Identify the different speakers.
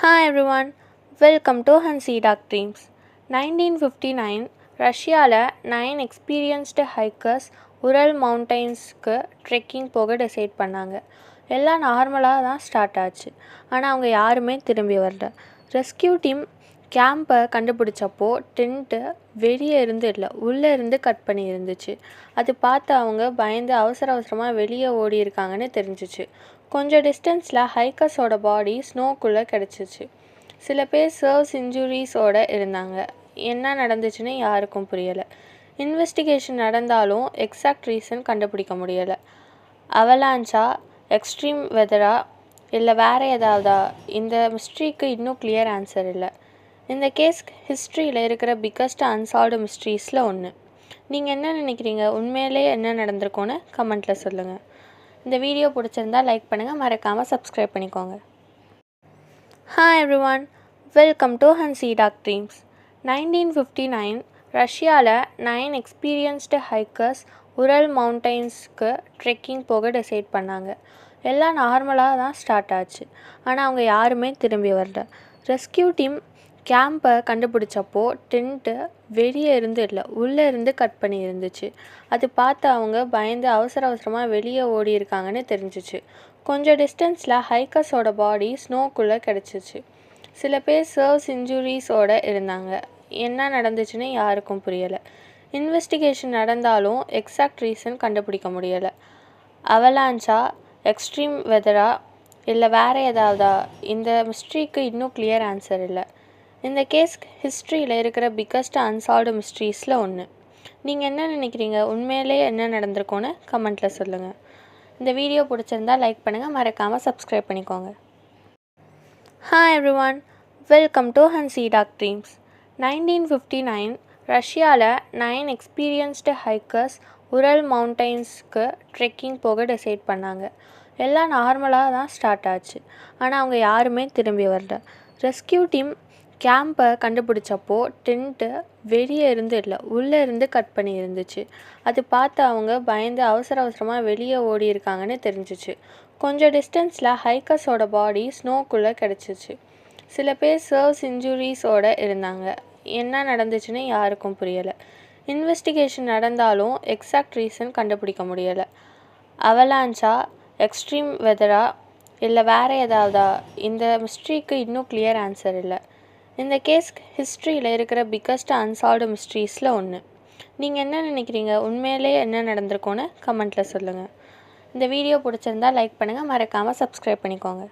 Speaker 1: Hi everyone, welcome to Hansi Dark Dreams. 1959 ரஷ்யாவில் 9 experienced hikers உரல் மவுண்டைன்ஸ்க்கு trekking போக decide பண்ணாங்க. எல்லாம் நார்மலாக தான் ஸ்டார்ட் ஆச்சு. ஆனால் அவங்க யாருமே திரும்பி வரல. ரெஸ்கியூ டீம் கேம்பை கண்டுபிடிச்சப்போ டென்ட்டு வெளியே இருந்து இல்லை, உள்ளே இருந்து கட் பண்ணி இருந்துச்சு. அது பார்த்து அவங்க பயந்து அவசரமாக வெளியே ஓடி இருக்காங்கன்னு தெரிஞ்சிச்சு. கொஞ்சம் டிஸ்டன்ஸில் ஹைக்கர்ஸோட பாடி ஸ்னோக்குள்ளே கிடச்சிச்சு. சில பேர் சர்வ்ஸ் இன்ஜுரிஸோடு இருந்தாங்க. என்ன நடந்துச்சுன்னு யாருக்கும் புரியலை. இன்வெஸ்டிகேஷன் நடந்தாலும் எக்ஸாக்ட் ரீசன் கண்டுபிடிக்க முடியலை. அவலான்ச்சா, எக்ஸ்ட்ரீம் வெதரா, இல்லை வேறு ஏதாவதா? இந்த மிஸ்ட்ரிக்கு இன்னும் கிளியர் ஆன்சர் இல்லை. இந்த கேஸ் ஹிஸ்ட்ரியில் இருக்கிற பிக்கஸ்ட் அன்சால்வ்டு மிஸ்ட்ரீஸில் ஒன்று. நீங்கள் என்ன நினைக்கிறீங்க? உண்மையிலே என்ன நடந்திருக்கோன்னு கமெண்ட்டில் சொல்லுங்கள். இந்த வீடியோ பிடிச்சிருந்தால் லைக் பண்ணுங்கள், மறக்காமல் சப்ஸ்கிரைப் பண்ணிக்கோங்க. Hi everyone, welcome to Hansi Dark Dreams. 1959 ரஷ்யாவில் 9 எக்ஸ்பீரியன்ஸ்டு ஹைக்கர்ஸ் உரல் மவுண்டைன்ஸ்க்கு ட்ரெக்கிங் போக டிசைட் பண்ணாங்க. எல்லாம் நார்மலாக தான் ஸ்டார்ட் ஆச்சு. ஆனால் அவங்க யாருமே திரும்பி வரல. ரெஸ்கியூ டீம் கேம்பை கண்டுபிடிச்சப்போ டென்ட்டு வெளியே இருந்து இல்லை, உள்ளே இருந்து கட் பண்ணி இருந்துச்சு. அது பார்த்து அவங்க பயந்து அவசரமாக வெளியே ஓடி இருக்காங்கன்னு தெரிஞ்சிச்சு. கொஞ்சம் டிஸ்டன்ஸில் ஹைக்கர்ஸோட பாடி ஸ்னோக்குள்ளே கிடச்சிச்சு. சில பேர் சர்வ்ஸ் இன்ஜுரிஸோடு இருந்தாங்க. என்ன நடந்துச்சுன்னு யாருக்கும் புரியலை. இன்வெஸ்டிகேஷன் நடந்தாலும் எக்ஸாக்ட் ரீசன் கண்டுபிடிக்க முடியலை. அவலான்ச்சா, எக்ஸ்ட்ரீம் வெதரா, இல்லை வேறு ஏதாவதா? இந்த மிஸ்ட்ரிக்கு இன்னும் கிளியர் ஆன்சர் இல்லை. இந்த கேஸ் ஹிஸ்ட்ரியில் இருக்கிற பிக்கஸ்ட் அன்சால்வ்டு மிஸ்ட்ரீஸில் ஒன்று. நீங்கள் என்ன நினைக்கிறீங்க? உண்மையிலே என்ன நடந்திருக்கோன்னு கமெண்ட்டில் சொல்லுங்கள். இந்த வீடியோ பிடிச்சிருந்தால் லைக் பண்ணுங்கள், மறக்காமல் சப்ஸ்கிரைப் பண்ணிக்கோங்க. Hi everyone, welcome to Hansi Dark Dreams. 1959 ரஷ்யாவில் 9 எக்ஸ்பீரியன்ஸ்டு ஹைக்கர்ஸ் உரல் மவுண்டைன்ஸ்க்கு ட்ரெக்கிங் போக டிசைட் பண்ணாங்க. எல்லாம் நார்மலாக தான் ஸ்டார்ட் ஆச்சு. ஆனால் அவங்க யாருமே திரும்பி வரல. ரெஸ்கியூ டீம் கேம்பை கண்டுபிடிச்சப்போ டென்ட்டு வெளியே இருந்து இல்லை, உள்ளே இருந்து கட் பண்ணி இருந்துச்சு. அது பார்த்து அவங்க பயந்து அவசரமாக வெளியே ஓடி இருக்காங்கன்னு தெரிஞ்சிச்சு. கொஞ்சம் டிஸ்டன்ஸில் ஹைக்கர்ஸோட பாடி ஸ்னோக்குள்ளே கிடச்சிச்சு. சில பேர் சர்வ்ஸ் இன்ஜுரிஸோடு இருந்தாங்க. என்ன நடந்துச்சுன்னு யாருக்கும் புரியலை. இன்வெஸ்டிகேஷன் நடந்தாலும் எக்ஸாக்ட் ரீசன் கண்டுபிடிக்க முடியலை. அவலான்ச்சா, எக்ஸ்ட்ரீம் வெதரா, இல்லை வேறு ஏதாவதா? இந்த மிஸ்ட்ரிக்கு இன்னும் கிளியர் ஆன்சர் இல்லை. இந்த கேஸ் ஹிஸ்ட்ரியில் இருக்கிற பிக்கஸ்ட் அன்சால்வ்டு மிஸ்ட்ரீஸில் ஒன்று. நீங்கள் என்ன நினைக்கிறீங்க? உண்மையிலே என்ன நடந்திருக்கோன்னு கமெண்ட்டில் சொல்லுங்கள். இந்த வீடியோ பிடிச்சிருந்தால் லைக் பண்ணுங்கள், மறக்காமல் சப்ஸ்கிரைப் பண்ணிக்கோங்க.